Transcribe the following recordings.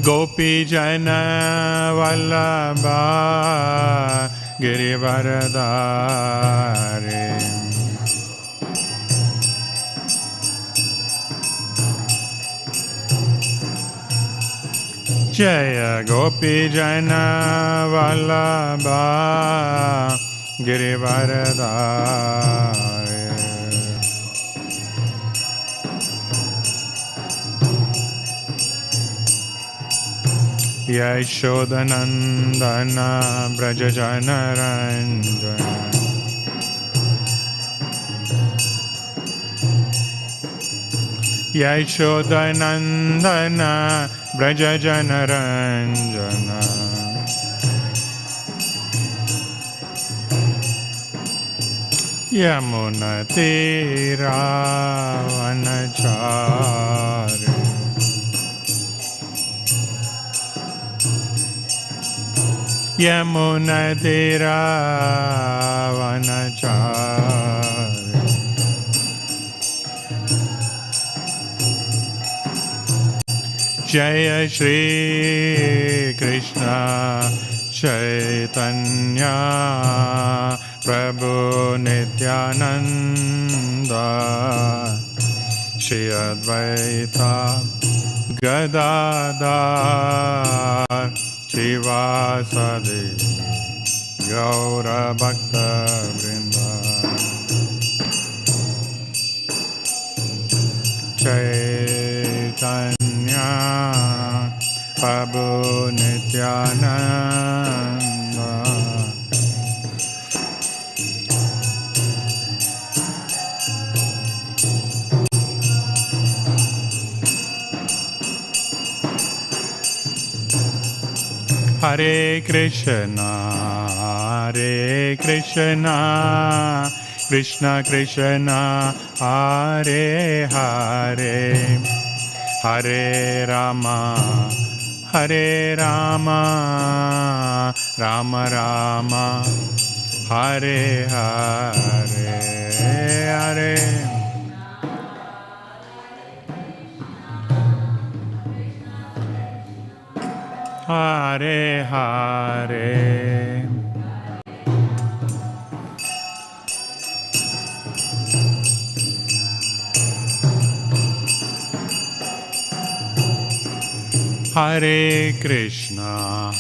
Gopi Jana Vallabha Girivaradhari. Jaya Gopi Jana Vallabha Girivaradhari. Yashodanandana Brajajana Ranjana. Yashodanandana Brajajana Ranjana. Yamuna Tira Vanachari. Yamuna Tira Vanachari. Jaya Shri Krishna Chaitanya Prabhu Nityananda Shri Advaita Gadadhar Shivasadi Gaura Bhakta Vrinda. Chaitanya Prabhu Nityananda Hare Krishna Krishna Krishna Hare Hare Hare Rama Rama Rama Hare Hare Hare Hare Hare. Hare Krishna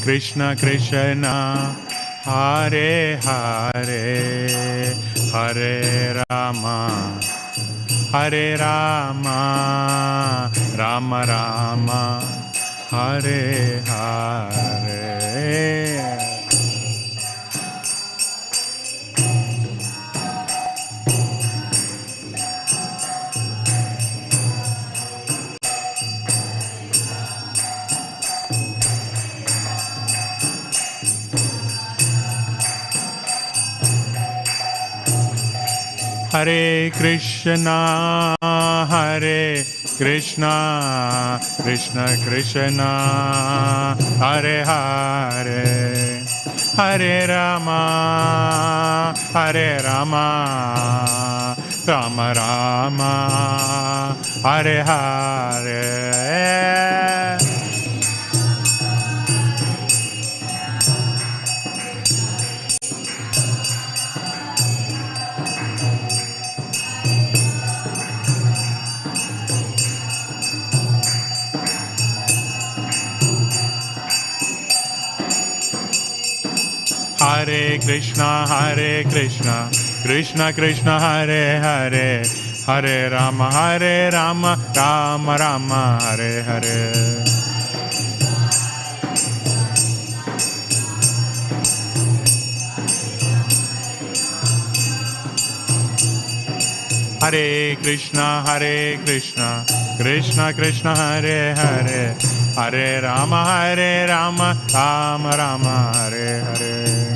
Krishna Krishna Hare Hare Hare Rama Rama Rama Hare Hare. Hare Krishna Krishna Krishna Hare Hare Hare Rama Rama Rama Hare Hare. Hare Krishna Krishna Krishna Hare Hare Hare Rama Rama Rama Hare Hare. Hare Krishna Krishna Krishna Hare Hare Hare Rama Rama Rama Hare Hare.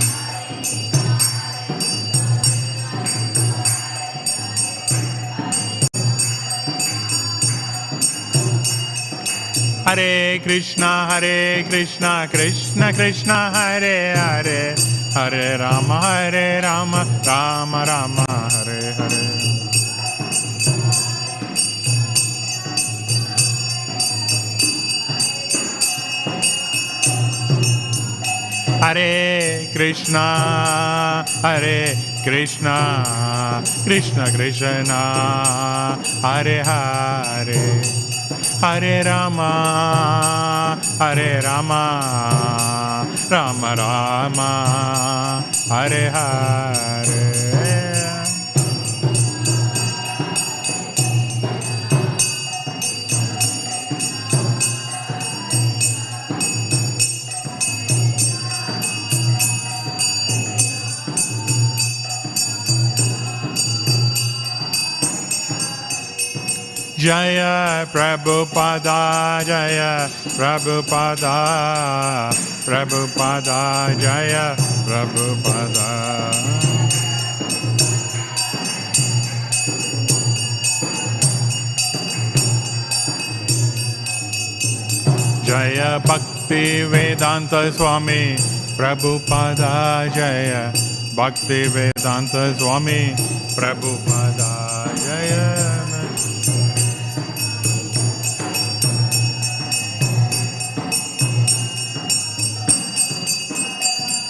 Hare Krishna Krishna Krishna Hare Hare Hare Rama Rama Rama Hare Hare. Hare Krishna, Hare Krishna, Krishna Krishna, Hare Hare, Hare Rama, Hare Rama, Rama Rama, Hare Hare. Jaya Prabhupada, Jaya Prabhupada, Prabhupada, Jaya Prabhupada. Jaya Bhaktivedanta Swami, Prabhupada, Jaya Bhaktivedanta Swami, Prabhupada, Jaya.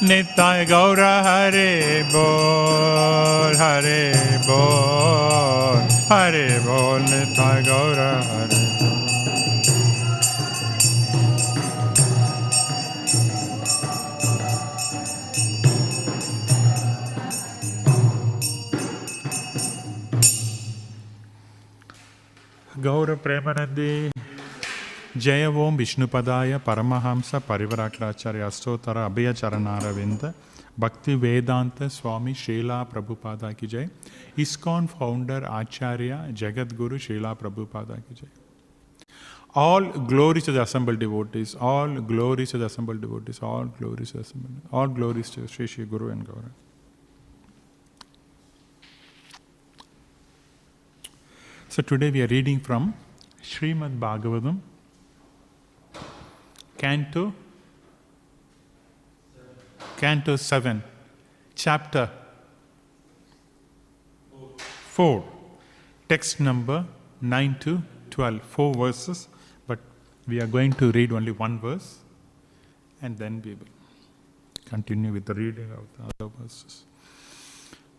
Nitya Gaura Hare Bol, Hare Bol, Hare Bol, Nitya Gaura Hare Bol. Gaura Premanandi. Jaya Om Vishnupadaya Paramahamsa Parivarakacharya Astotara Abhaya Charanaravinda Bhaktivedanta Swami Srila Prabhupada ki jai. ISKCON Founder-Acharya Jagat Guru Srila Prabhupada ki jai. All glories to the assembled devotees, all glories to the assembled devotees, all glories to the assembled, all glories to Sri Sri Guru and Gaura. So today we are reading from Śrīmad Bhāgavatam, Canto 7, Chapter 4, text number 9 to 12, 4 verses, but we are going to read only one verse and then we will continue with the reading of the other verses.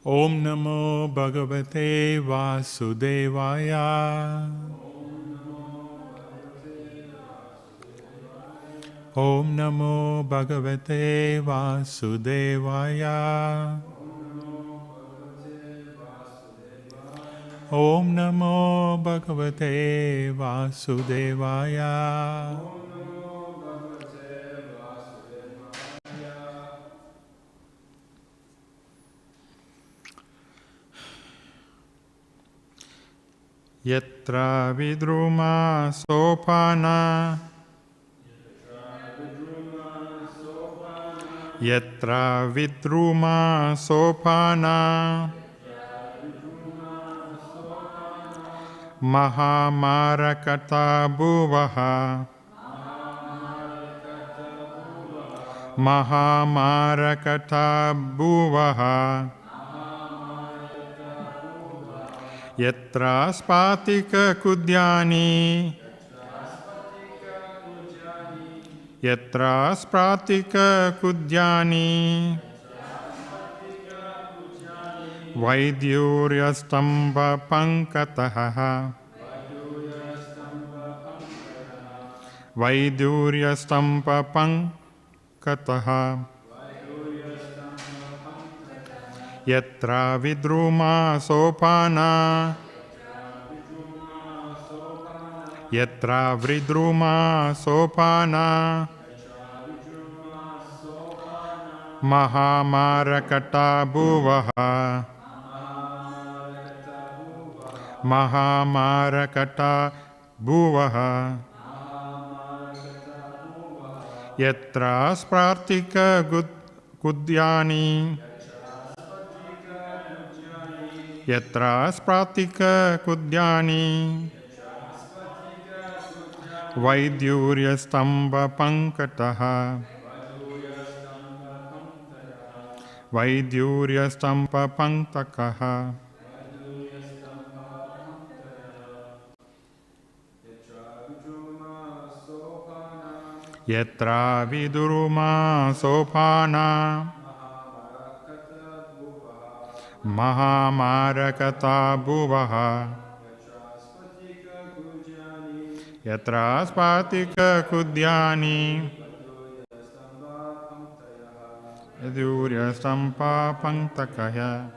Om Namo Bhagavate Vasudevaya. Om Namo Bhagavate Vasudevaya. Om Namo Bhagavate Vasudevaya. Yatra vidruma sopana. Yatra vidruma sopana. Mahamarakata bhuvaha. Mahamarakata bhuvaha. Yatra spatika kudyani. Yatra spratika kudyani. Vaidyuryastamba pankataha. Vaidyuryastamba pankataha. Yatra vidruma sopana. Yatra vidruma sopana. Mahamarakata bhuvaha. Mahamarakata bhuvaha. Yatra spratika kudyani. Yatra spratika kudyani. Vaidyuryastamba pankataha. Vaidyuryastamba pankataha. Yatra viduruma sopana Mahamarakata bhuvaha Yatra spatika kudyani Yadurya stampa panktakaya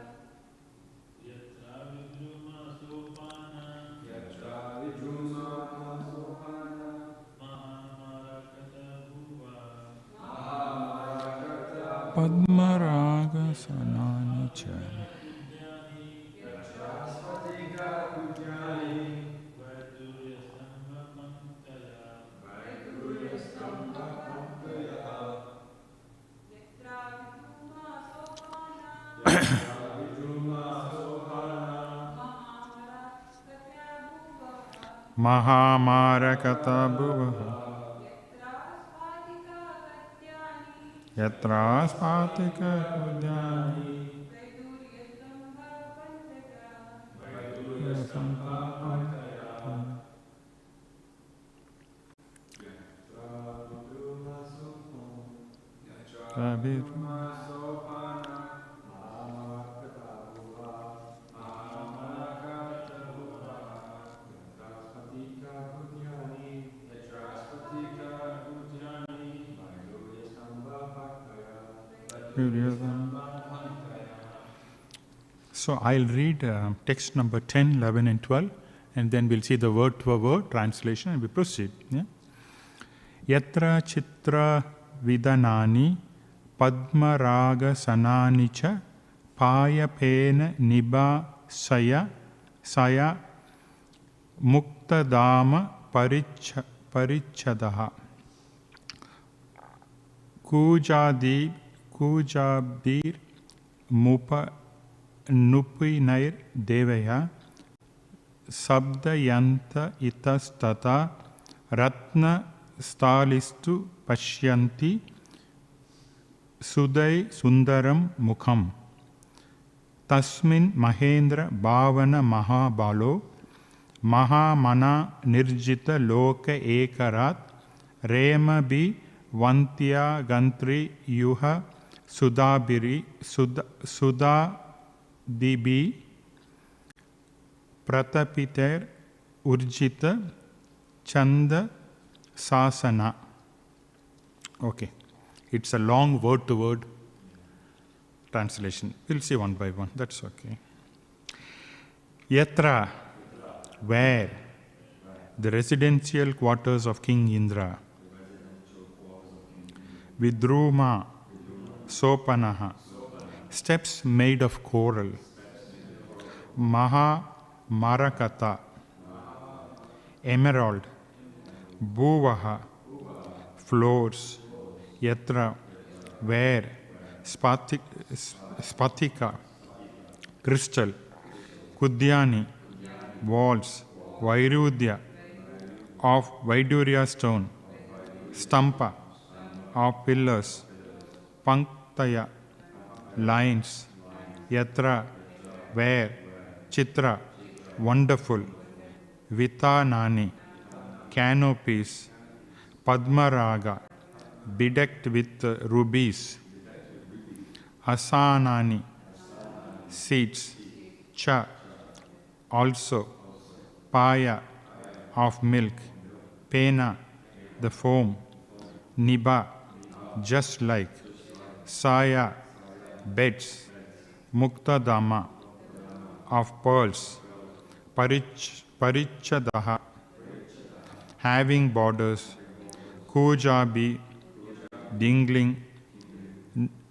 Padmaraga sananicha Mahamarakata bhuvaha Yatra spatika kudyani So I'll read text number 10, 11 and 12 and then we'll see the word to word translation and we proceed. Yeah? Yatra chitra vidanani padma raga sanani cha paya pena niba saya mukta dama parichadaha Kujabdir mupa nupinair devaya sabdayanta itastata ratna stalistu pashyanti sudai sundaram mukham tasmin mahendra bhavana mahabalo mahamana nirjita loka ekarat rema bi vantya gantri yuha sudabiri sudadibi pratapiter urjita chanda sasana. Okay, it's a long word to word translation. We'll see one by one, that's okay. Yatra, where the residential quarters of King Indra. Vidruma, Sopanaha, steps made of coral. Maha Marakata, emerald. Bhuvaha, floors. Yatra, where. Spatika, crystal. Kudyani, walls. Vairudya, of Vaidurya stone. Stampa, of pillars. Panktaya, lines. Yatra, where. Chitra, wonderful. Vitanani, canopies. Padmaraga, bedecked with rubies. Asanani, seats. Cha, also. Paya, of milk. Pena, the foam. Niba, just like. Saya, beds. Muktadama, of pearls. Parichadaha, having borders. Kujabi, dingling.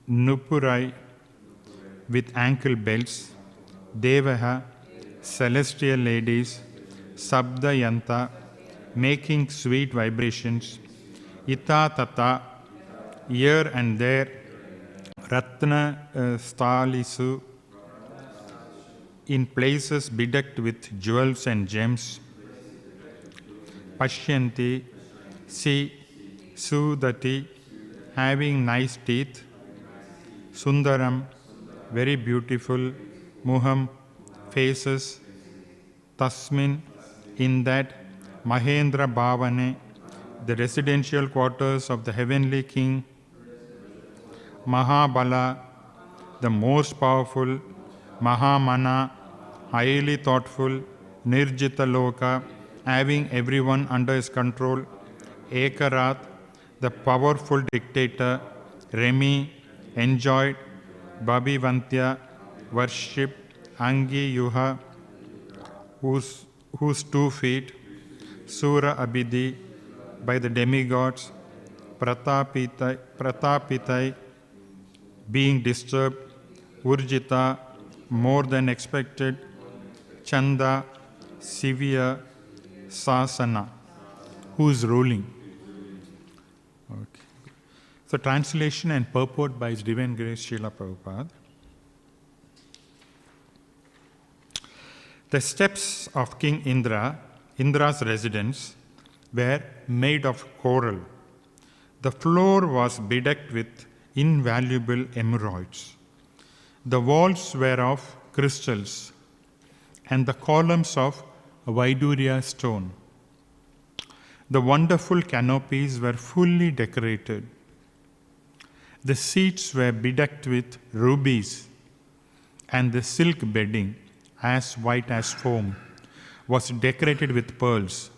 Nupurai, with ankle belts. Devaha, celestial ladies. Sabdayanta, making sweet vibrations. Ita tata, here and there. Ratna stalisu, in places bedecked with jewels and gems. Pashyanti, see. Sudati, having nice teeth. Sundaram, very beautiful. Muham, faces. Tasmin, in that. Mahendra Bhavane, the residential quarters of the heavenly king, Mahabala, the most powerful, Mahamana, highly thoughtful, Nirjita Loka, having everyone under his control, Ekarath, the powerful dictator, Remi, enjoyed, Bhabivantya, worship, Angi Yuha, whose 2 feet, Sura Abhidhi, by the demigods, Pratapitai, being disturbed, Urjita, more than expected, Chanda, severe, Sasana, who is ruling. Okay. So translation and purport by His Divine Grace Srila Prabhupada. The steps of King Indra's residence, were made of coral. The floor was bedecked with invaluable emeralds. The walls were of crystals, and the columns of Vaidurya stone. The wonderful canopies were fully decorated. The seats were bedecked with rubies, and the silk bedding, as white as foam, was decorated with pearls.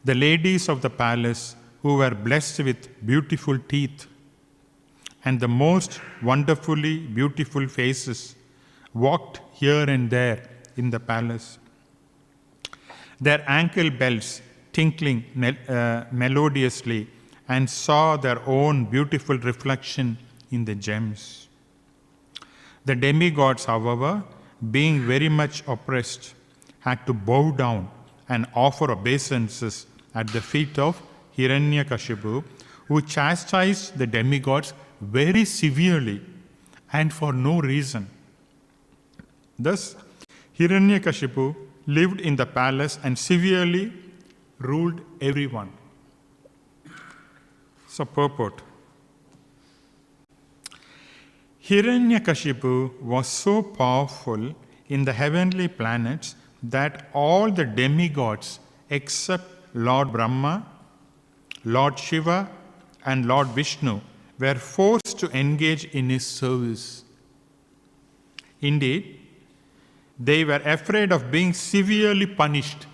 The ladies of the palace, who were blessed with beautiful teeth and the most wonderfully beautiful faces, walked here and there in the palace, their ankle bells tinkling melodiously, and saw their own beautiful reflection in the gems. The demigods, however, being very much oppressed, had to bow down and offer obeisances at the feet of Hiranyakashipu, who chastised the demigods very severely and for no reason. Thus, Hiranyakashipu lived in the palace and severely ruled everyone. So, purport. Hiranyakashipu was so powerful in the heavenly planets that all the demigods except Lord Brahma, Lord Shiva, and Lord Vishnu were forced to engage in his service. Indeed, they were afraid of being severely punished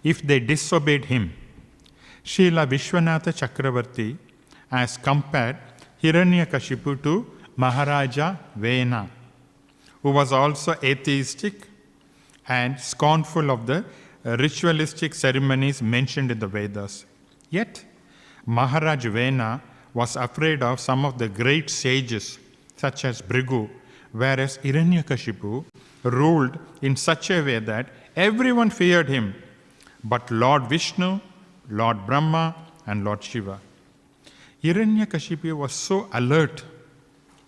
if they disobeyed him. Srila Vishwanatha Chakravarti has compared Hiranyakashipu to Maharaja Vena, who was also atheistic and scornful of the ritualistic ceremonies mentioned in the Vedas. Yet, Maharaj Vena was afraid of some of the great sages, such as Bhrigu, whereas Hiranyakashipu ruled in such a way that everyone feared him, but Lord Vishnu, Lord Brahma, and Lord Shiva. Hiranyakashipu was so alert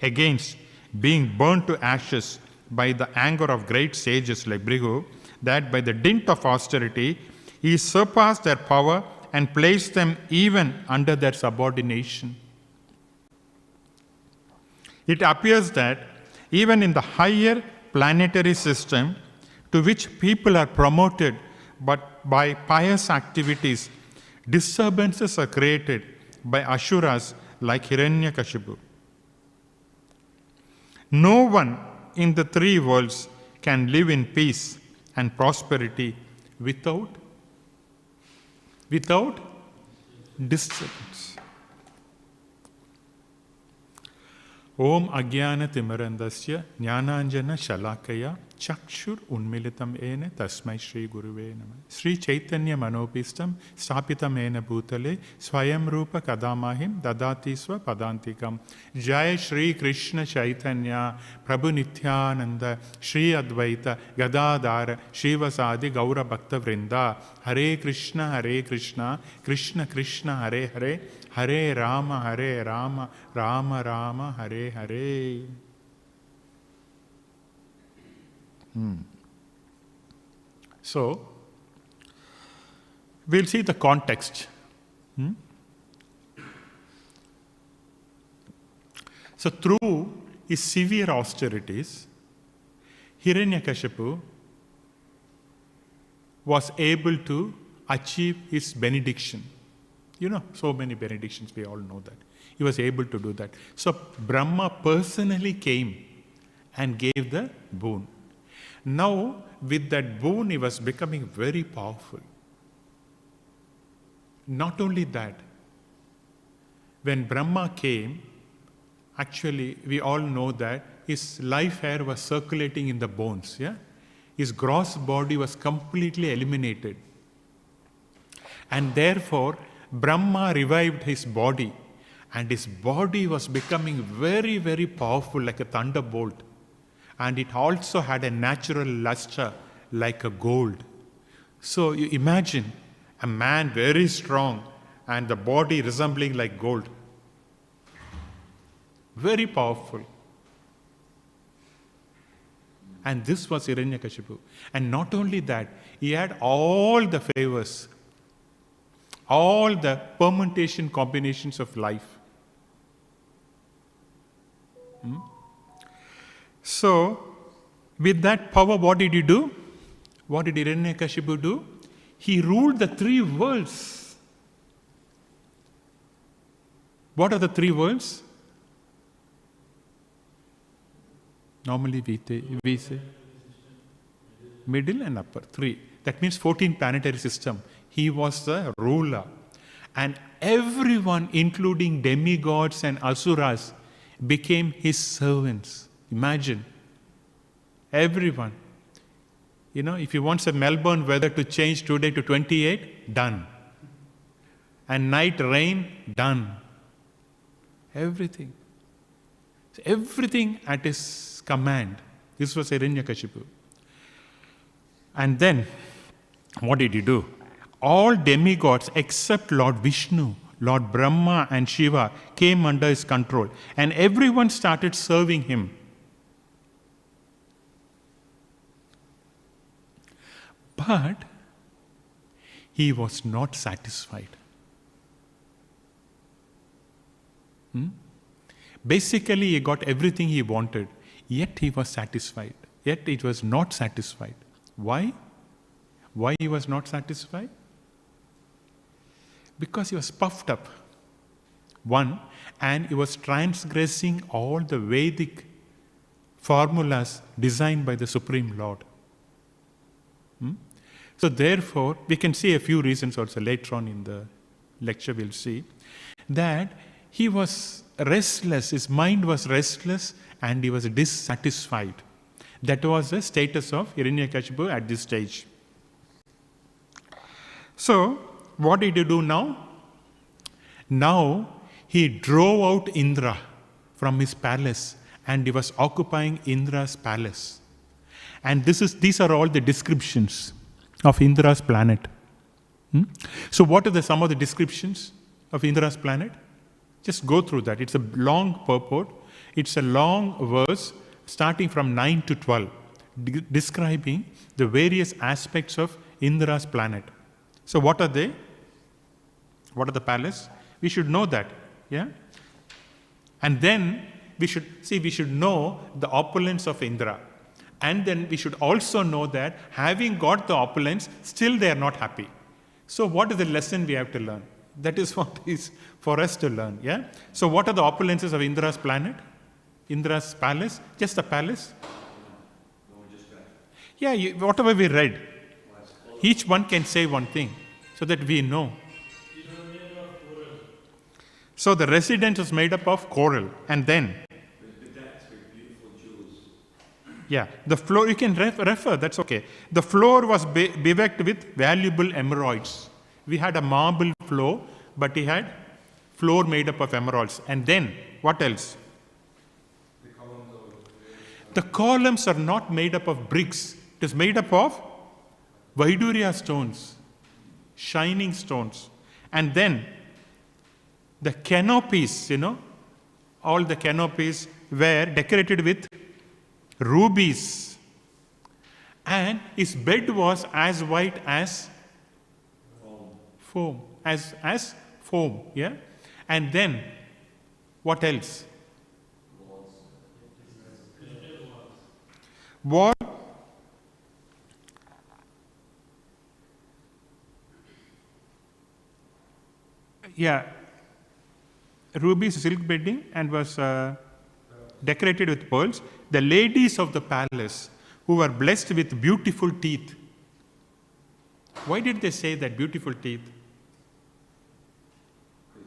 against being burnt to ashes by the anger of great sages like Bhrigu, that by the dint of austerity, he surpassed their power and placed them even under their subordination. It appears that even in the higher planetary system to which people are promoted, but by pious activities, disturbances are created by Asuras like Hiranyakashipu. No one in the 3 worlds can live in peace and prosperity without disturbance. Om Ajnana Timirandasya Jnananjana Shalakaya Chakshur Unmilitam Ene Tasmai Shri Guruve Namah. Sri Chaitanya Manopistam Stapitam Ene Bhutale Swayam Rupa Kadamahim Dadati Swa Padantikam. Jai Shri Krishna Chaitanya Prabhu Nityananda Shri Advaita Gadadhara Shivasadi Gaura Bhakta Vrinda. Hare Krishna Krishna Krishna Hare Hare Hare Rama Rama Rama Hare Hare. So, we'll see the context. So, through his severe austerities, Hiranyakashipu was able to achieve his benediction. You know, so many benedictions, we all know that. He was able to do that. So Brahma personally came and gave the boon. Now, with that boon, he was becoming very powerful. Not only that, when Brahma came, actually, we all know that his life hair was circulating in the bones. Yeah? His gross body was completely eliminated. And therefore, Brahma revived his body. And his body was becoming very, very powerful, like a thunderbolt. And it also had a natural luster, like a gold. So you imagine a man very strong and the body resembling like gold. Very powerful. And this was Hiranyakashipu. And not only that, he had all the favors, all the permutation combinations of life. So, with that power, what did he do? What did Hiranyakashipu do? He ruled the 3 worlds. What are the 3 worlds? Normally we say middle and upper, 3. That means 14 planetary system. He was the ruler. And everyone, including demigods and asuras, became his servants. Imagine. Everyone. You know, if you want the Melbourne weather to change today to 28, done. And night rain, done. Everything. Everything at his command. This was Hiranyakashipu. And then, what did he do? All demigods except Lord Vishnu, Lord Brahma and Shiva came under his control. And everyone started serving him. But he was not satisfied. Basically, he got everything he wanted, yet he was satisfied. Yet it was not satisfied. Why? Why he was not satisfied? Because he was puffed up. One, and he was transgressing all the Vedic formulas designed by the Supreme Lord. So therefore, we can see a few reasons also later on in the lecture we'll see, that he was restless, his mind was restless and he was dissatisfied. That was the status of Hiranyakashipu at this stage. So, what did he do now? Now, he drove out Indra from his palace and he was occupying Indra's palace. And these are all the descriptions of Indra's planet. So what are some of the descriptions of Indra's planet? Just go through that. It's a long purport. It's a long verse starting from 9 to 12, describing the various aspects of Indra's planet. So what are they? What are the palace? We should know that. Yeah? And then we should know the opulence of Indra. And then we should also know that having got the opulence, still they are not happy. So what is the lesson we have to learn? That is what is for us to learn. Yeah. So what are the opulences of Indra's planet? Indra's palace? Just a palace? Yeah, whatever we read. Each one can say one thing so that we know. So the residence was made up of coral. And then? Yeah, the floor, you can refer, that's okay. The floor was bedecked with valuable emeralds. We had a marble floor, but he had floor made up of emeralds. And then, what else? The columns are not made up of bricks. It is made up of Vaidurya stones, shining stones. And then, the canopies, all the canopies were decorated with rubies. And his bed was as white as foam. As foam, yeah? And then, what else? Wall. ruby silk bedding and was decorated with pearls. The ladies of the palace who were blessed with beautiful teeth. Why did they say that beautiful teeth?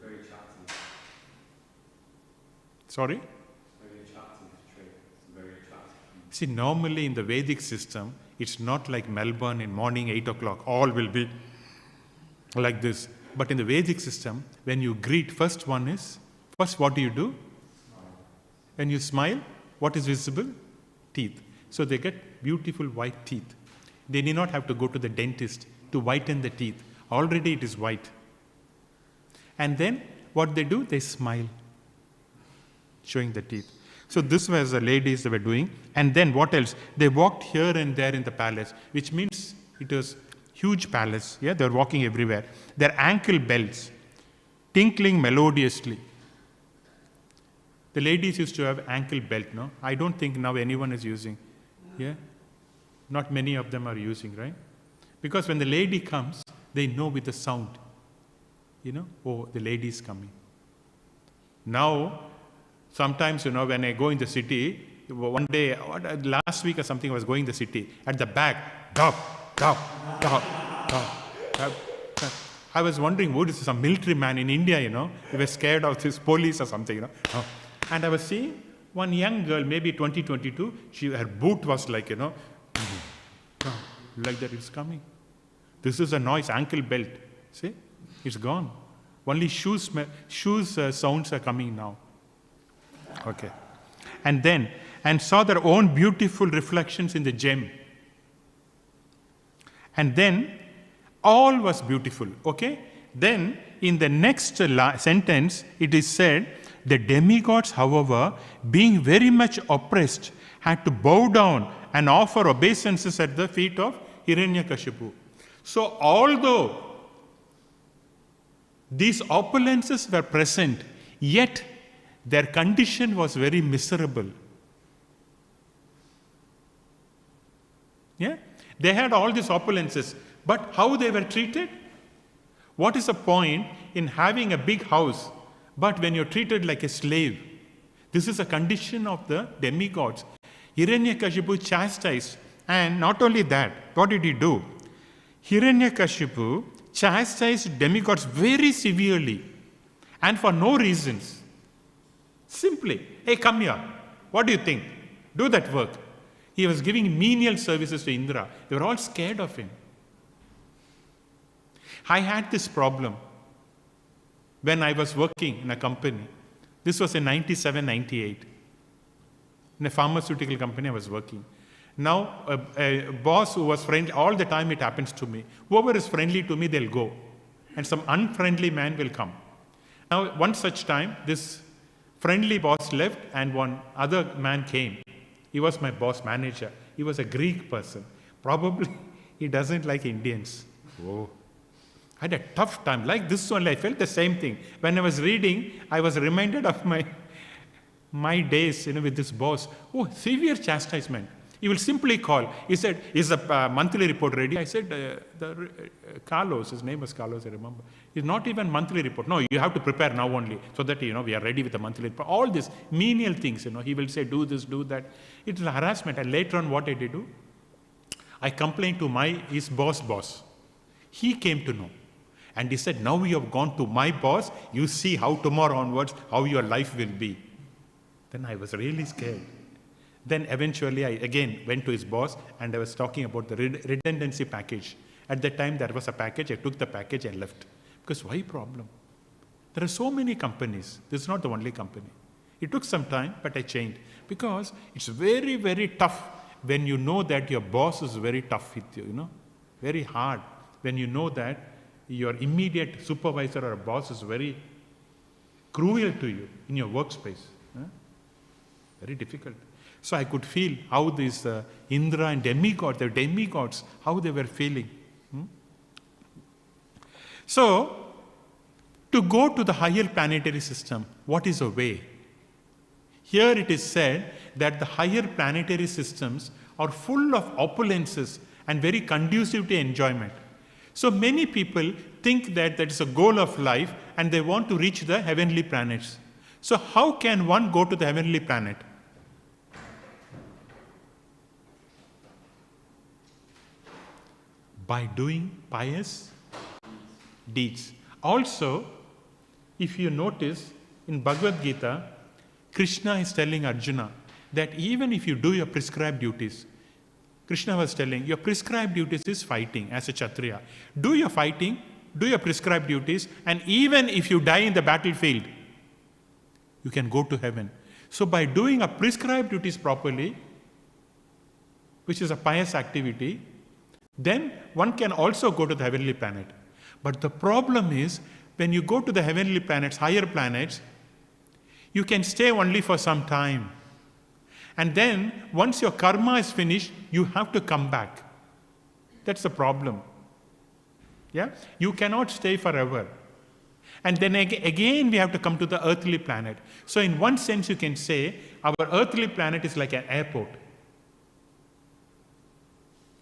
Very chatty. Sorry? Very chatty trait. Very chatty. See, normally in the Vedic system, it's not like Melbourne in morning 8 o'clock. All will be like this. But in the Vedic system, when you greet, first what do you do? Smile. When you smile, what is visible? Teeth. So they get beautiful white teeth. They need not have to go to the dentist to whiten the teeth. Already it is white. And then what they do? They smile, showing the teeth. So this was the ladies they were doing. And then what else? They walked here and there in the palace, which means it was huge palace. Yeah, they were walking everywhere. Their ankle bells tinkling melodiously. The ladies used to have ankle belt, no? I don't think now anyone is using. Yeah? Not many of them are using, right? Because when the lady comes, they know with the sound. Oh, the lady is coming. Now, sometimes, when I go in the city, one day, last week or something, I was going in the city. At the back, dop, dop, dop, dop, dop. I was wondering, what is some military man in India, They were scared of this police or something, And I was seeing one young girl, maybe 20, 22, her boot was like, like that, it's coming. This is a noise, ankle belt. See, it's gone. Only shoes sounds are coming now. Okay. And saw their own beautiful reflections in the gem. And then, all was beautiful. Okay. Then, in the next sentence, it is said, the demigods, however, being very much oppressed, had to bow down and offer obeisances at the feet of Hiranyakashipu. So, although these opulences were present, yet their condition was very miserable. Yeah? They had all these opulences, but how they were treated? What is the point in having a big house, but when you're treated like a slave? This is a condition of the demigods. Hiranyakashipu chastised, and not only that, what did he do? Hiranyakashipu chastised demigods very severely, and for no reasons. Simply, hey, come here. What do you think? Do that work. He was giving menial services to Indra. They were all scared of him. I had this problem when I was working in a company. This was in 97, 98. In a pharmaceutical company I was working. Now, a boss who was friendly, all the time it happens to me. Whoever is friendly to me, they'll go. And some unfriendly man will come. Now, one such time, this friendly boss left and one other man came. He was my boss manager. He was a Greek person. Probably he doesn't like Indians. Oh. I had a tough time. Like this only, I felt the same thing. When I was reading, I was reminded of my days with this boss. Oh, severe chastisement. He will simply call. He said, is the monthly report ready? I said, Carlos, his name was Carlos, I remember. It's not even monthly report. No, you have to prepare now only, so that, we are ready with the monthly report. All these menial things, he will say, do this, do that. It is harassment. And later on, what I did do? I complained to his boss. He came to know. And he said, now you have gone to my boss, you see how tomorrow onwards, how your life will be. Then I was really scared. Then eventually I again went to his boss and I was talking about the redundancy package. At that time there was a package, I took the package and left. Because why problem? There are so many companies. This is not the only company. It took some time, but I changed. Because it's very, very tough when you know that your boss is very tough with you, Very hard. When you know that your immediate supervisor or boss is very cruel to you in your workspace. Very difficult. So I could feel how these Indra and demigods, how they were feeling. So, to go to the higher planetary system, what is a way? Here it is said that the higher planetary systems are full of opulences and very conducive to enjoyment. So many people think that that is a goal of life and they want to reach the heavenly planets. So how can one go to the heavenly planet? By doing pious deeds. Also, if you notice in Bhagavad Gita, Krishna is telling Arjuna that even if you do your prescribed duties, Krishna was telling, your prescribed duties is fighting as a Kshatriya. Do your fighting, do your prescribed duties, and even if you die in the battlefield, you can go to heaven. So by doing a prescribed duties properly, which is a pious activity, then one can also go to the heavenly planet. But the problem is, when you go to the heavenly planets, higher planets, you can stay only for some time. And then, once your karma is finished, you have to come back. That's the problem. Yeah? You cannot stay forever. And then again, we have to come to the earthly planet. So in one sense, you can say, our earthly planet is like an airport.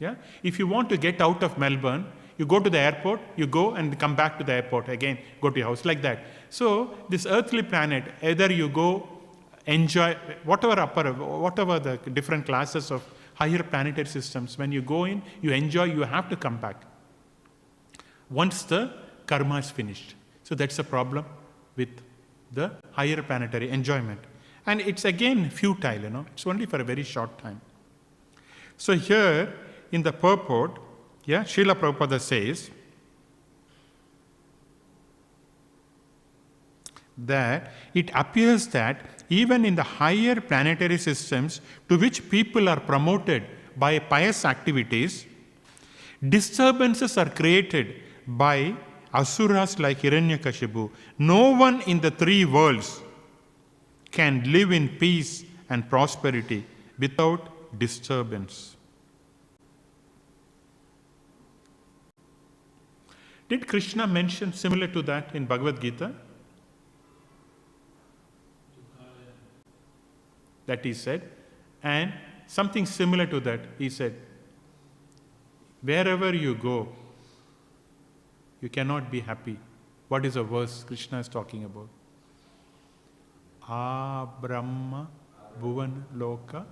Yeah? If you want to get out of Melbourne, you go to the airport, you go and come back to the airport again, go to your house, like that. So this earthly planet, either you go enjoy, whatever the different classes of higher planetary systems, when you go in, you enjoy, you have to come back once the karma is finished. So that's the problem with the higher planetary enjoyment. And it's again futile, it's only for a very short time. So here in the purport, Srila Prabhupada says that it appears that even in the higher planetary systems to which people are promoted by pious activities, disturbances are created by asuras like Hiranyakashipu. No one in the three worlds can live in peace and prosperity without disturbance. Did Krishna mention similar to that in Bhagavad Gita? That he said. And something similar to that, he said, wherever you go, you cannot be happy. What is the verse Krishna is talking about? Brahma Bhuvan Loka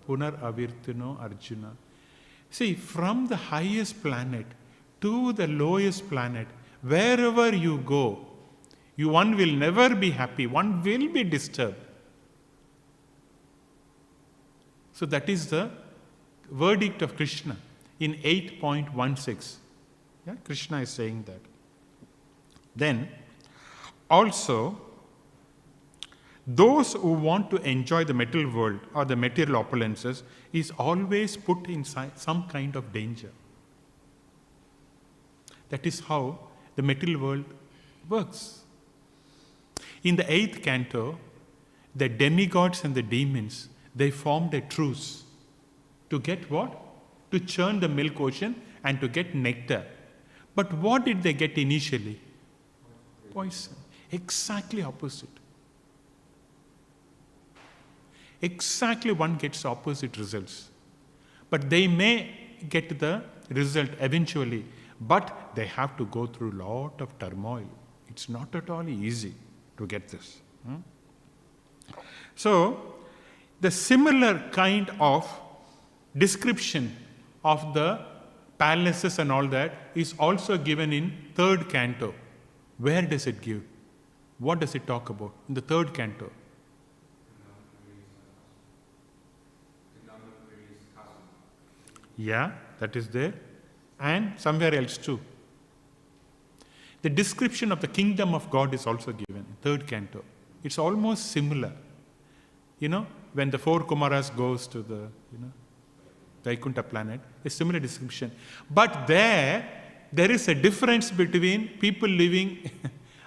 Punar Avirtino Arjuna. See, from the highest planet to the lowest planet, wherever you go, one will never be happy, one will be disturbed. So that is the verdict of Krishna in 8.16. Krishna is saying that. Then, also, those who want to enjoy the material world or the material opulences is always put in some kind of danger. That is how the material world works. In the 8th canto, the demigods and the demons, they formed a truce to get what? To churn the milk ocean and to get nectar. But what did they get initially? Poison. Exactly opposite. Exactly one gets opposite results. But they may get the result eventually, but they have to go through a lot of turmoil. It's not at all easy to get this. So, the similar kind of description of the palaces and all that is also given in 3rd canto. Where does it give? What does it talk about in the 3rd canto? Yeah, that is there. And somewhere else too. The description of the kingdom of God is also given in 3rd canto. It's almost similar. When the 4 Kumaras goes to the, Vaikuntha planet, a similar description. But there is a difference between people living,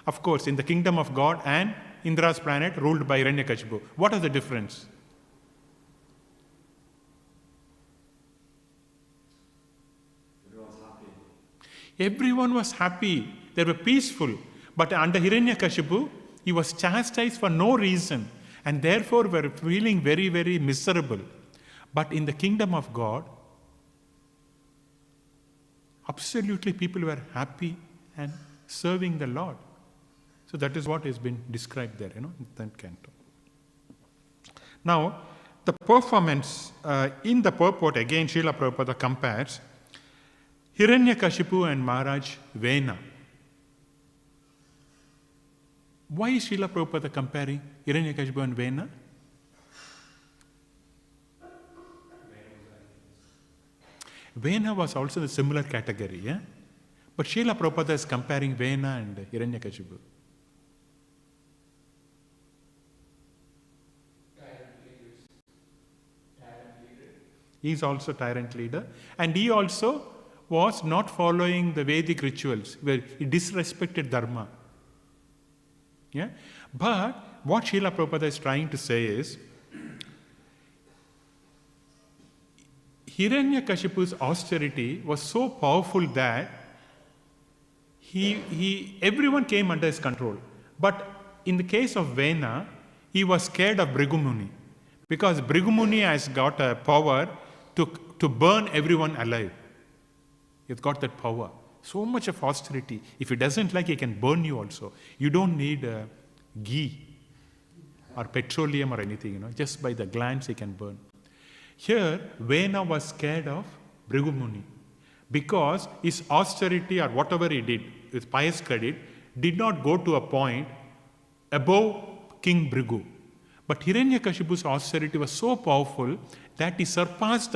of course, in the kingdom of God and Indra's planet ruled by Hiranyakashipu. What is the difference? Everyone was happy. They were peaceful. But under Hiranyakashipu, he was chastised for no reason. And therefore were feeling very, very miserable. But in the kingdom of God, absolutely people were happy and serving the Lord. So that is what has been described there, in that canto. Now, the performance in the purport, again, Srila Prabhupada compares Hiranyakashipu and Maharaj Vena. Why is Srila Prabhupada comparing Hiranyakashipu and Vena? Vena was also a similar category, yeah? But Srila Prabhupada is comparing Vena and Hiranyakashipu. He is also tyrant leader, and he also was not following the Vedic rituals, where he disrespected Dharma. Yeah? But what Srila Prabhupada is trying to say is, Hiranyakashipu's austerity was so powerful that everyone came under his control. But in the case of Vena, he was scared of Bhrigu Muni, because Bhrigu Muni has got a power to burn everyone alive. He's got that power. So much of austerity. If he doesn't like, he can burn you also. You don't need ghee or petroleum or anything, Just by the glance he can burn. Here, Vena was scared of Bhrigu Muni, because his austerity or whatever he did, his pious credit, did not go to a point above King Bhrigu. But Hiranyakashipu's austerity was so powerful that he surpassed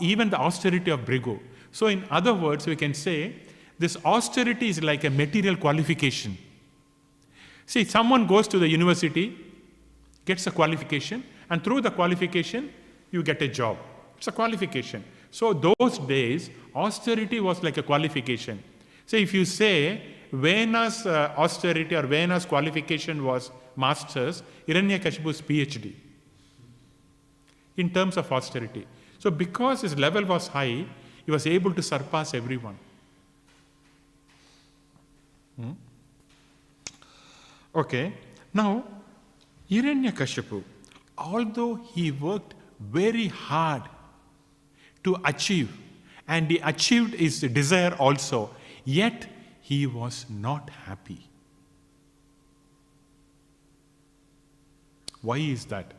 even the austerity of Bhrigu. So in other words, we can say, this austerity is like a material qualification. See, someone goes to the university, gets a qualification, and through the qualification, you get a job. It's a qualification. So those days, austerity was like a qualification. So if you say Vena's austerity or Vena's qualification was master's, Hiranyakashipu's PhD in terms of austerity. So because his level was high, he was able to surpass everyone. Okay. Now, Hiranyakashipu, although he worked very hard to achieve, and he achieved his desire also, yet he was not happy. Why is that?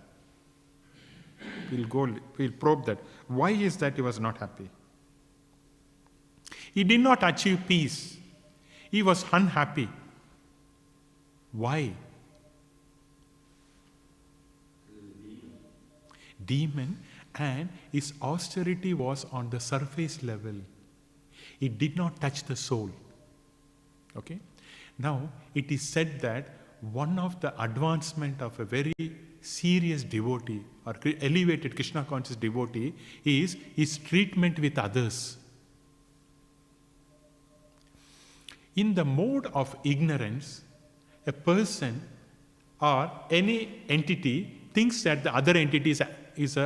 We'll probe that. Why is that he was not happy? He did not achieve peace. He was unhappy. Why? Demon, and his austerity was on the surface level. It did not touch the soul. Okay? Now, it is said that one of the advancement of a very serious devotee or elevated Krishna conscious devotee is his treatment with others. In the mode of ignorance, a person or any entity thinks that the other entity is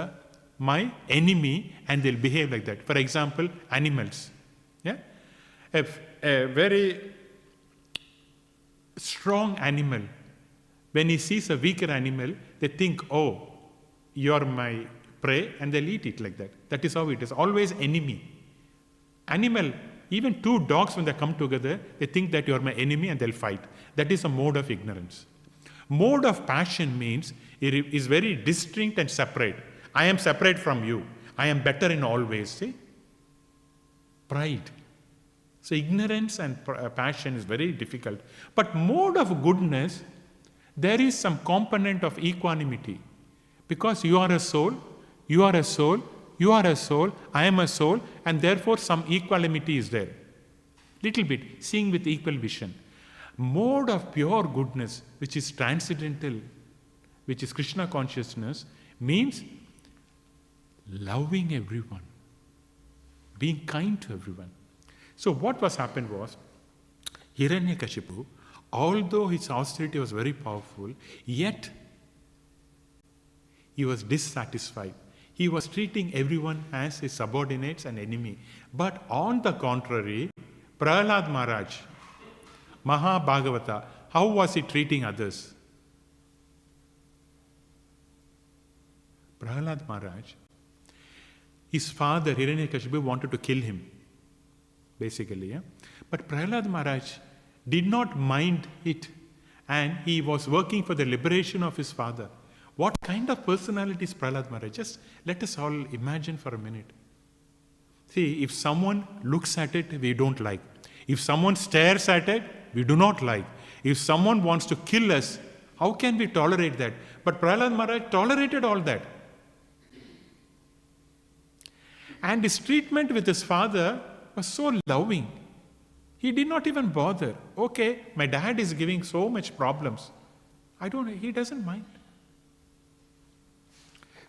my enemy, and they'll behave like that. For example, animals. Yeah? A very strong animal, when he sees a weaker animal, they think, oh, you're my prey, and they'll eat it like that. That is how it is. Always enemy. Animal, even two dogs, when they come together, they think that you're my enemy and they'll fight. That is a mode of ignorance. Mode of passion means it is very distinct and separate. I am separate from you. I am better in all ways. See? Pride. So ignorance and passion is very difficult. But mode of goodness, there is some component of equanimity. Because you are a soul, you are a soul, you are a soul, I am a soul, and therefore some equanimity is there. Little bit, seeing with equal vision. Mode of pure goodness, which is transcendental, which is Krishna consciousness, means loving everyone, being kind to everyone. So what was happened was, Hiranyakashipu, although his austerity was very powerful, yet he was dissatisfied. He was treating everyone as his subordinates and enemy. But on the contrary, Prahlad Maharaj, Bhagavata, how was he treating others? Prahlad Maharaj, his father Hiranyakashipu wanted to kill him. basically. Yeah? But Prahlad Maharaj did not mind it, and he was working for the liberation of his father. What kind of personality is Prahlad Maharaj? Just let us all imagine for a minute. See, if someone looks at it, we don't like. If someone stares at it, we do not like. If someone wants to kill us, how can we tolerate that? But Prahlad Maharaj tolerated all that. And his treatment with his father was so loving. He did not even bother. Okay, my dad is giving so much problems. He doesn't mind.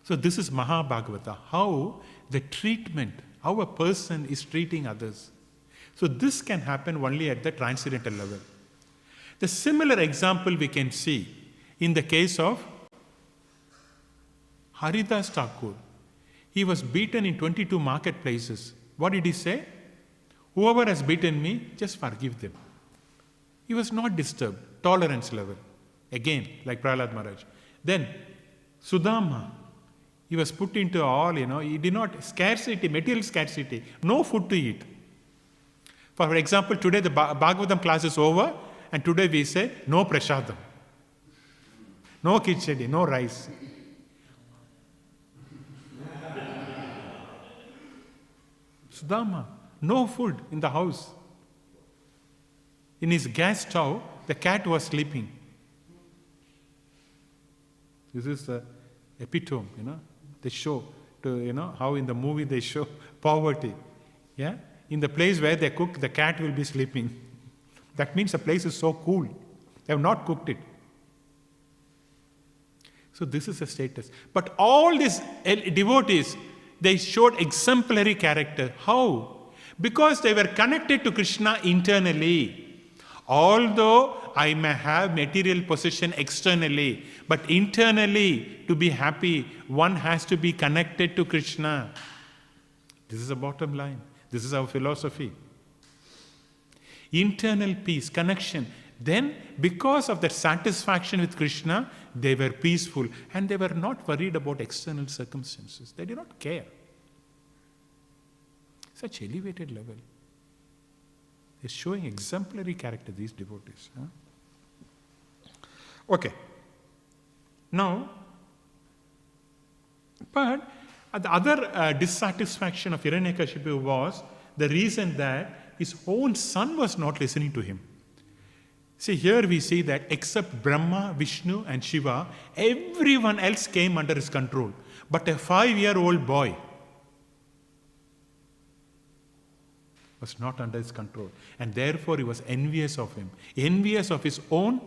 So this is Mahabhagavata, how the treatment, how a person is treating others. So this can happen only at the transcendental level. The similar example we can see in the case of Haridas Thakur. He was beaten in 22 marketplaces. What did he say? Whoever has beaten me, just forgive them. He was not disturbed. Tolerance level. Again, like Prahlad Maharaj. Then, Sudama. He was put into all, he did not, scarcity, material scarcity. No food to eat. For example, today the Bhagavatam class is over, and today we say, no prasadam. No khichdi, no rice. Sudama, no food in the house. In his gas stove, the cat was sleeping. This is the epitome, They show, how in the movie they show poverty. Yeah? In the place where they cook, the cat will be sleeping. That means the place is so cool. They have not cooked it. So this is the status. But all these devotees, they showed exemplary character. How? Because they were connected to Krishna internally. Although I may have material possession externally, but internally, to be happy, one has to be connected to Krishna. This is the bottom line. This is our philosophy. Internal peace, connection. Then, because of that satisfaction with Krishna, they were peaceful and they were not worried about external circumstances. They did not care. Such elevated level. They're showing exemplary character, these devotees. Huh? Okay. Now, but the other dissatisfaction of Hiranyakashipu was the reason that his own son was not listening to him. See, here we see that except Brahma, Vishnu and Shiva, everyone else came under his control. But a 5-year-old boy was not under his control. And therefore he was envious of him. Envious of his own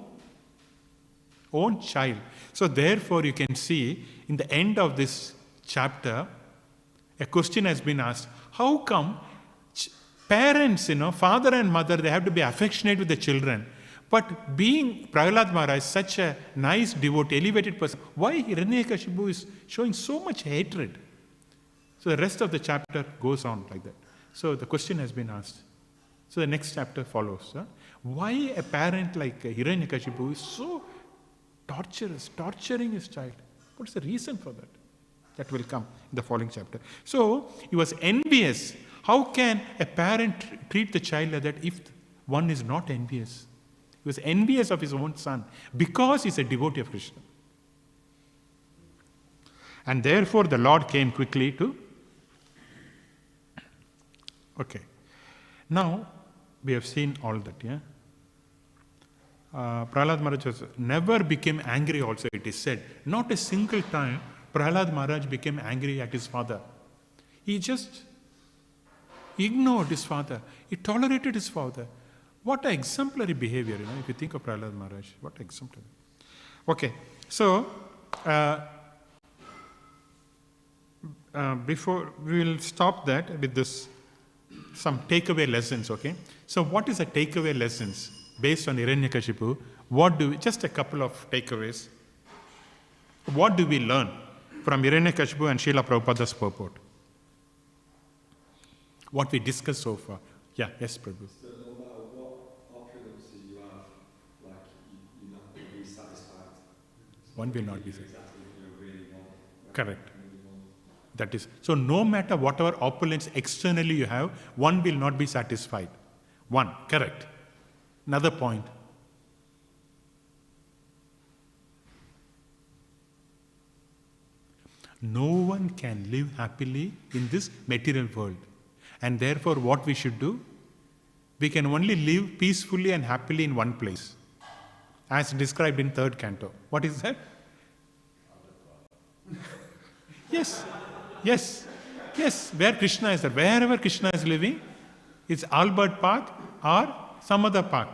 child. So therefore you can see in the end of this chapter, a question has been asked. How come parents, father and mother, they have to be affectionate with the children? But being Prahlad Maharaj, such a nice devotee, elevated person, why Hiranyakashipu is showing so much hatred? So the rest of the chapter goes on like that. So the question has been asked. So the next chapter follows. Why a parent like Hiranyakashipu is so torturous, torturing his child? What's the reason for that? That will come in the following chapter. So he was envious. How can a parent treat the child like that if one is not envious? He was envious of his own son because he's a devotee of Krishna. And therefore the Lord came quickly to... Okay. Now, we have seen all that, yeah? Prahlad Maharaj never became angry also, it is said. Not a single time Prahlad Maharaj became angry at his father. He just ignored his father. He tolerated his father. What an exemplary behavior, if you think of Prahlad Maharaj. What exemplary. Okay, so before we will stop that with this, some takeaway lessons, okay? So what is the takeaway lessons based on Hiranyakashipu? Just a couple of takeaways. What do we learn from Hiranyakashipu and Srila Prabhupada's purport? What we discussed so far. Yeah, yes, Prabhu. So no matter what opulence you have, like you're not going to be satisfied. One will not be satisfied. Exactly what you really want. Correct. That is, so no matter whatever opulence externally you have, one will not be satisfied. One, correct. Another point. No one can live happily in this material world. And therefore what we should do? We can only live peacefully and happily in one place, as described in 3rd canto. What is that? Yes, yes, yes. Where Krishna is there, wherever Krishna is living, it's Albert Park or some other park.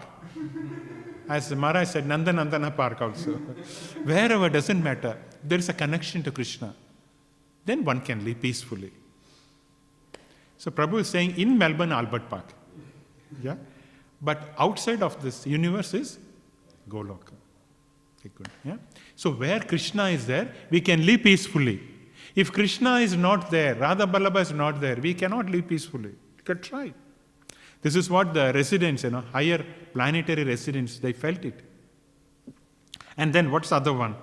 As Maharaj said, Nandana Park also. Wherever, doesn't matter. There is a connection to Krishna. Then one can live peacefully. So Prabhu is saying in Melbourne, Albert Park. Yeah? But outside of this universe is Goloka. Yeah? So where Krishna is there, we can live peacefully. If Krishna is not there, Radha Ballabha is not there, we cannot live peacefully. You can try. This is what the residents, higher planetary residents, they felt it. And then what's the other one?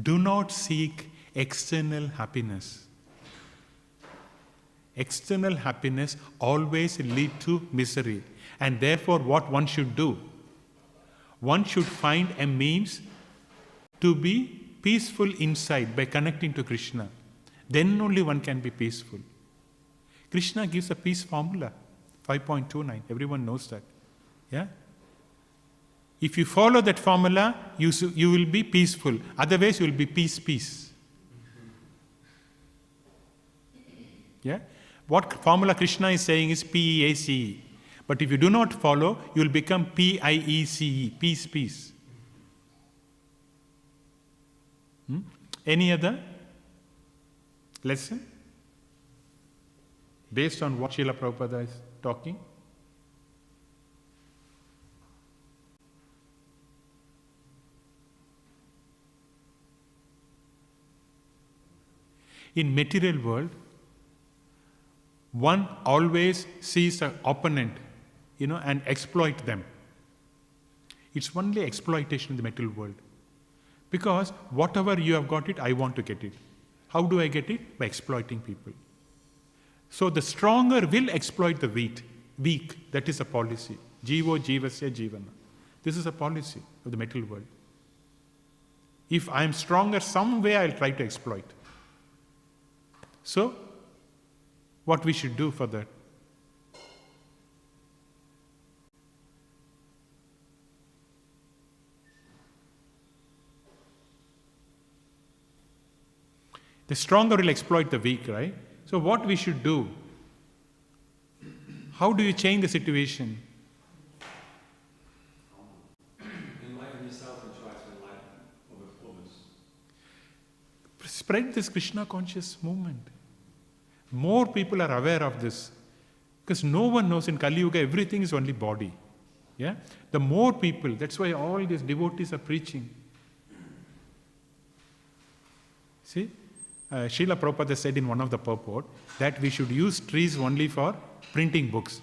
Do not seek external happiness. External happiness always leads to misery. And therefore what one should do? One should find a means to be peaceful inside by connecting to Krishna. Then only one can be peaceful. Krishna gives a peace formula, 5.29. Everyone knows that. Yeah? If you follow that formula, you will be peaceful. Otherwise, you will be peace. Yeah? What formula Krishna is saying is P-E-A-C-E. But if you do not follow, you will become P-I-E-C-E, peace. Any other lesson? Based on what Srila Prabhupada is talking? In material world, one always sees an opponent, and exploit them. It's only exploitation in the material world. Because whatever you have got it, I want to get it. How do I get it? By exploiting people. So the stronger will exploit the weak. That is a policy. Jivo jivasya jivana. This is a policy of the material world. If I am stronger, some way I'll try to exploit. So, what we should do for that? The stronger will exploit the weak, right? So what we should do? How do you change the situation? Enlighten yourself and try to enlighten others. Spread this Krishna conscious movement. More people are aware of this. Because no one knows in Kali Yuga, everything is only body. Yeah? The more people, that's why all these devotees are preaching. See? Srila Prabhupada said in one of the purport that we should use trees only for printing books.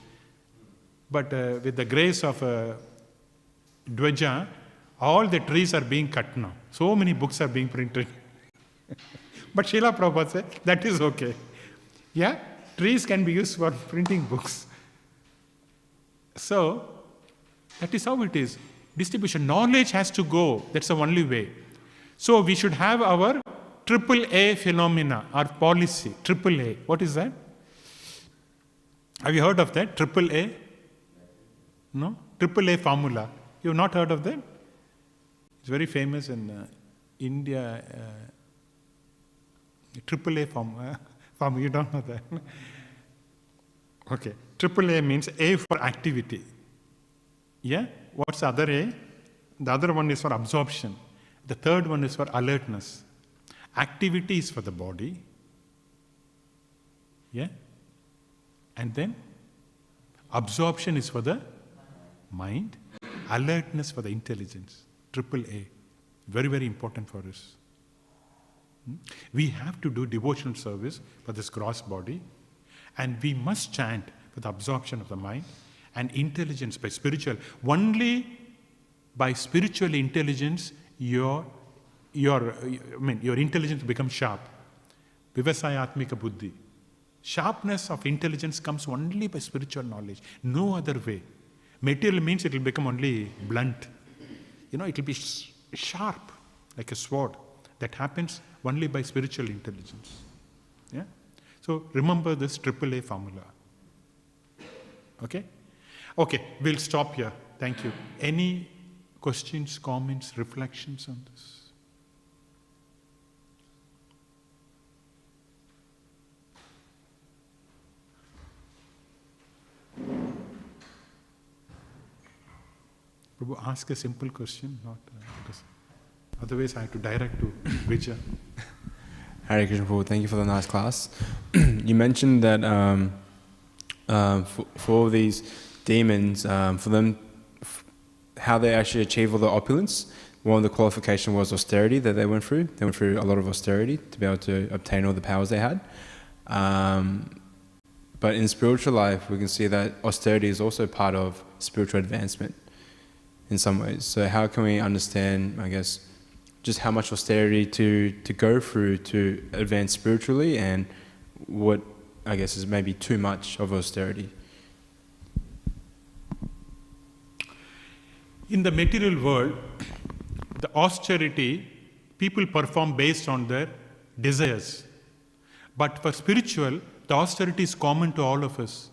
But with the grace of Dwaja, all the trees are being cut now. So many books are being printed. But Srila Prabhupada said that is okay. Yeah? Trees can be used for printing books. So, that is how it is. Distribution. Knowledge has to go. That's the only way. So, we should have our AAA phenomena, our policy. AAA. What is that? Have you heard of that? AAA? No? AAA formula. You have not heard of that? It's very famous in India. AAA formula. You don't know that. Okay. AAA means A for activity. Yeah? What's the other A? The other one is for absorption. The third one is for alertness. Activity is for the body. Yeah? And then absorption is for the mind. Alertness for the intelligence. AAA. Very, very important for us. We have to do devotional service for this gross body, and we must chant for the absorption of the mind and intelligence by spiritual. Only by spiritual intelligence, your intelligence becomes sharp. Vivasayatmika buddhi. Sharpness of intelligence comes only by spiritual knowledge, no other way. Material means it will become only blunt. It will be sharp, like a sword. That happens only by spiritual intelligence. Yeah? So remember this AAA formula. Okay? Okay, we'll stop here. Thank you. Any questions, comments, reflections on this? Prabhu, ask a simple question, not because otherwise I have to direct to Vijay. Hare Krishna Prabhu, thank you for the nice class. You mentioned that for all these demons, for them, how they actually achieve all the opulence, one of the qualification was austerity that they went through. They went through a lot of austerity to be able to obtain all the powers they had. But in spiritual life, we can see that austerity is also part of spiritual advancement in some ways. So how can we understand, I guess, just how much austerity to go through to advance spiritually, and what, I guess, is maybe too much of austerity? In the material world, the austerity, people perform based on their desires. But for spiritual, the austerity is common to all of us.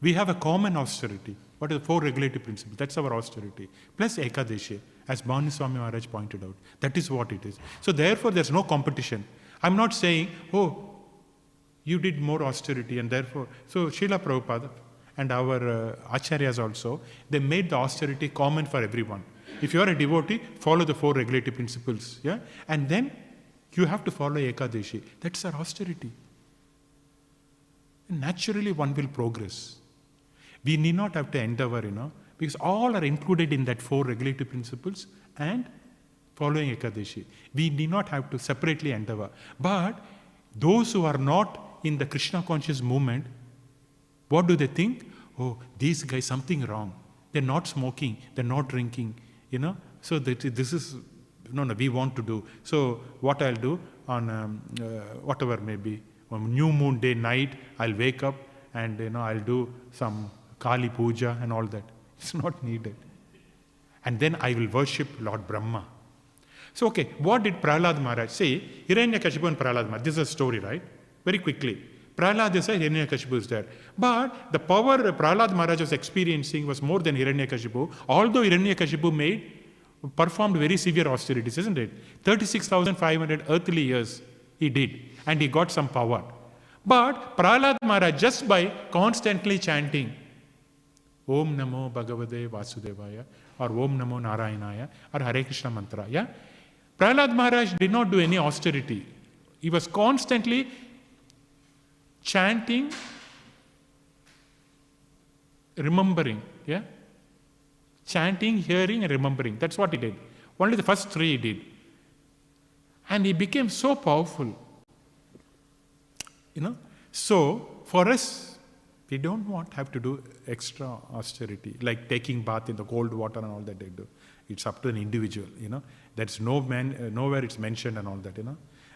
We have a common austerity. What are the 4 regulative principles? That's our austerity. Plus Ekadashi, as Bhanu Swami Maharaj pointed out. That is what it is. So therefore, there's no competition. I'm not saying, oh, you did more austerity and therefore... So Srila Prabhupada and our Acharyas also, they made the austerity common for everyone. If you are a devotee, follow the 4 regulative principles. Yeah? And then you have to follow Ekadashi. That's our austerity. And naturally, one will progress. We need not have to endeavor, because all are included in that 4 regulative principles and following Ekadashi. We need not have to separately endeavor. But those who are not in the Krishna conscious movement, what do they think? Oh, these guys, something wrong. They're not smoking, they're not drinking, So this is, no, we want to do. So what I'll do on whatever may be, on new moon day night, I'll wake up and, I'll do some Kali Puja and all that. It's not needed. And then I will worship Lord Brahma. So, okay, what did Prahlad Maharaj say? Hiranyakashipu and Prahlad Maharaj. This is a story, right? Very quickly. Prahlad is there, Hiranyakashipu is there. But the power Prahlad Maharaj was experiencing was more than Hiranyakashipu. Although Hiranyakashipu performed very severe austerities, isn't it? 36,500 earthly years he did. And he got some power. But Prahlad Maharaj, just by constantly chanting, Om Namo Bhagavate Vasudevaya, or Om Namo Narayanaya, or Hare Krishna mantra. Yeah? Prahlad Maharaj did not do any austerity. He was constantly chanting, remembering. Yeah? Chanting, hearing, and remembering. That's what he did. Only the first 3 he did. And he became so powerful. So for us, we don't have to do extra austerity, like taking bath in the cold water and all that they do. It's up to an individual, There's nowhere it's mentioned and all that,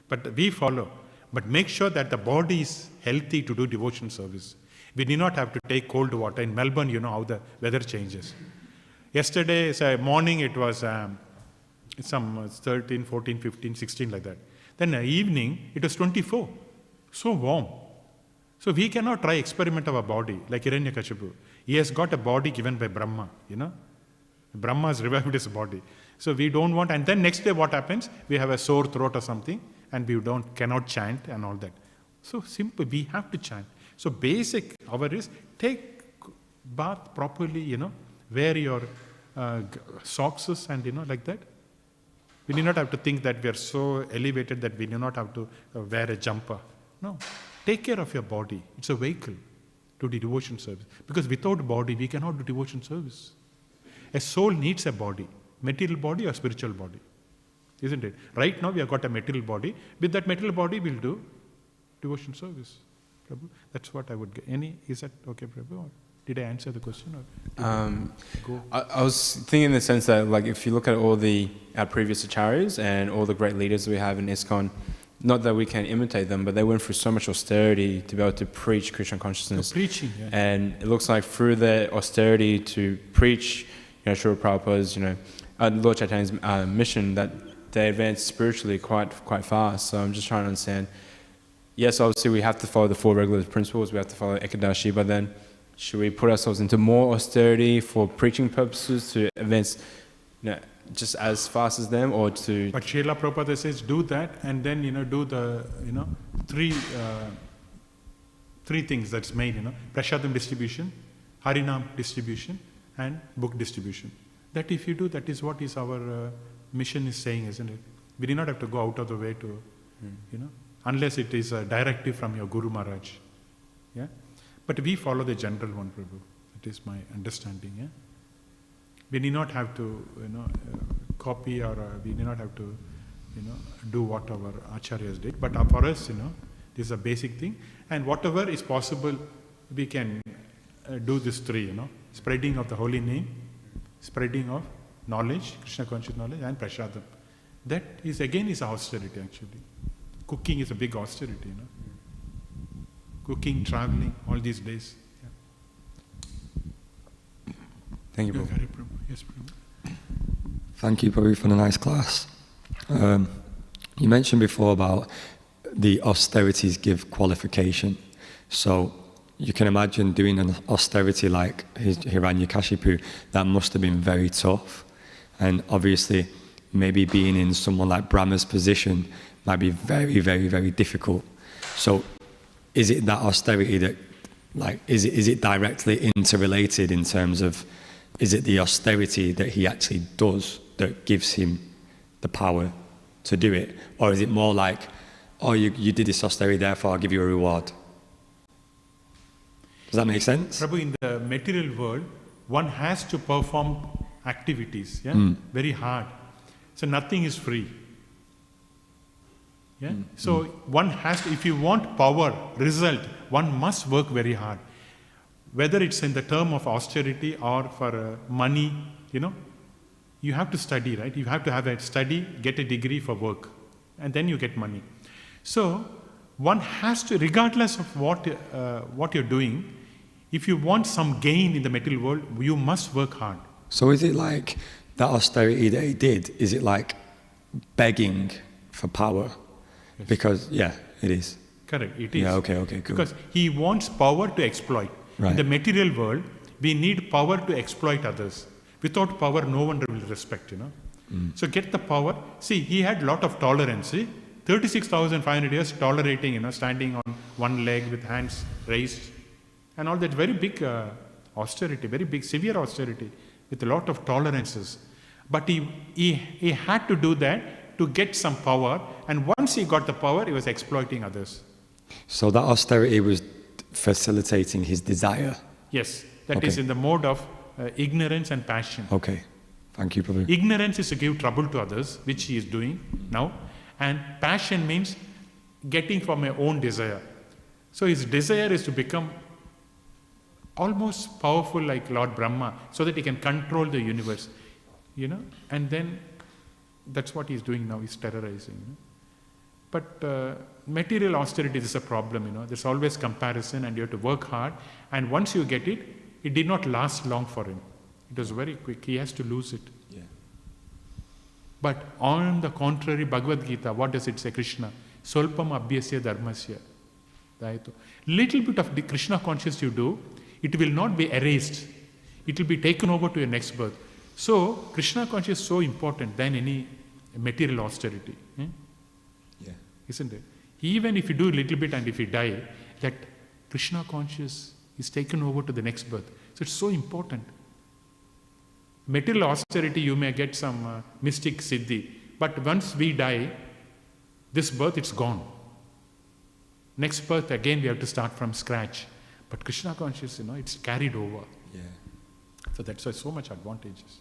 But we follow. But make sure that the body is healthy to do devotion service. We need not have to take cold water. In Melbourne, how the weather changes. Yesterday morning, it was some 13, 14, 15, 16 like that. Then evening, it was 24. So warm. So we cannot try experiment of a body like Hiranyakashipu. He has got a body given by Brahma, Brahma has revived his body. So we don't want, and then next day what happens? We have a sore throat or something and we cannot chant and all that. So simple, we have to chant. So basic, our is take bath properly, wear your socks and like that. We need not have to think that we are so elevated that we do not have to wear a jumper. No. Take care of your body. It's a vehicle to the devotion service. Because without body, we cannot do devotion service. A soul needs a body. Material body or spiritual body. Isn't it? Right now, we have got a material body. With that material body, we'll do devotion service. Prabhu, that's what I would get. Is that okay, Prabhu? Did I answer the question? Or I was thinking in the sense that, like, if you look at all our previous acharyas and all the great leaders we have in ISKCON, not that we can imitate them, but they went through so much austerity to be able to preach Krishna consciousness. Preaching, yeah. And it looks like through their austerity to preach, Srila Prabhupada's, Lord Chaitanya's mission, that they advanced spiritually quite fast. So I'm just trying to understand. Yes, obviously we have to follow the 4 regular principles. We have to follow Ekadashi, but then should we put ourselves into more austerity for preaching purposes to advance, just as fast as them, or to? But Srila Prabhupada says do that, and then do the three things that's made. Prashadam distribution, Harinam distribution, and book distribution. That if you do, that is what is our mission is saying, isn't it? We do not have to go out of the way to, unless it is a directive from your Guru Maharaj. Yeah? But we follow the general one, Prabhu. That is my understanding. Yeah? We need not have to, copy, or we need not have to, do what our acharyas did. But for us, this is a basic thing. And whatever is possible, we can do these 3, spreading of the holy name, spreading of knowledge, Krishna conscious knowledge, and prasadam. That is again is austerity actually. Cooking is a big austerity, Cooking, traveling, all these days. Yeah. Thank you, Prabhu. Yes, Prabhu. Thank you, Prabhu, for the nice class. You mentioned before about the austerities give qualification. So you can imagine doing an austerity like Hiranyakashipu, that must have been very tough. And obviously, maybe being in someone like Brahma's position might be very, very, very difficult. So is it that austerity that, is it directly interrelated in terms of, is it the austerity that he actually does that gives him the power to do it? Or is it more like, oh, you did this austerity, therefore I'll give you a reward? Does that make sense? Prabhu, in the material world, one has to perform activities, very hard. So nothing is free. Yeah? So one has to, if you want power, result, one must work very hard. Whether it's in the term of austerity or for money, you have to study, right? You have to have a study, get a degree for work, and then you get money. So one has to, regardless of what you're doing, if you want some gain in the material world, you must work hard. So is it like that austerity that he did, is it like begging for power? Yes. Because, it is. Correct, it is. Yeah, okay, cool. Because he wants power to exploit. Right. In the material world, we need power to exploit others. Without power, no one will respect, So get the power. See, he had a lot of tolerance. See? 36,500 years tolerating, standing on one leg with hands raised. And all that very big austerity, very big, severe austerity with a lot of tolerances. But he had to do that to get some power. And once he got the power, he was exploiting others. So that austerity was facilitating his desire? Yes, that is in the mode of ignorance and passion. Okay, thank you, Prabhu. Ignorance is to give trouble to others, which he is doing now. And passion means getting from my own desire. So his desire is to become almost powerful like Lord Brahma, so that he can control the universe, and then that's what he's doing now, he's terrorizing. But material austerity is a problem, there's always comparison and you have to work hard, and once you get it, it did not last long for him. It was very quick, he has to lose it. Yeah. But on the contrary, Bhagavad Gita, what does it say, Krishna? Solpam abhyasya dharmasya. Little bit of the Krishna conscious you do, it will not be erased. It will be taken over to your next birth. So, Krishna conscious is so important than any material austerity. Yeah. Isn't it? Even if you do a little bit and if you die, that Krishna conscious is taken over to the next birth. So, it's so important. Material austerity, you may get some mystic siddhi. But once we die, this birth, it's gone. Next birth, again, we have to start from scratch. But Krishna conscious, it's carried over. Yeah. So that's why so much advantages.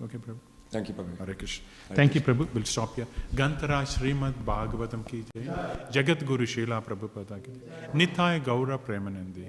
Okay, Prabhu. Thank you, Prabhu. Hare Krishna. Thank you, Prabhu. We'll stop here. Gantara Śrīmad Bhāgavatam ki jai. Jagat Guru Śrīla Prabhupada ki jai. Nithaya Gaura Premanandi.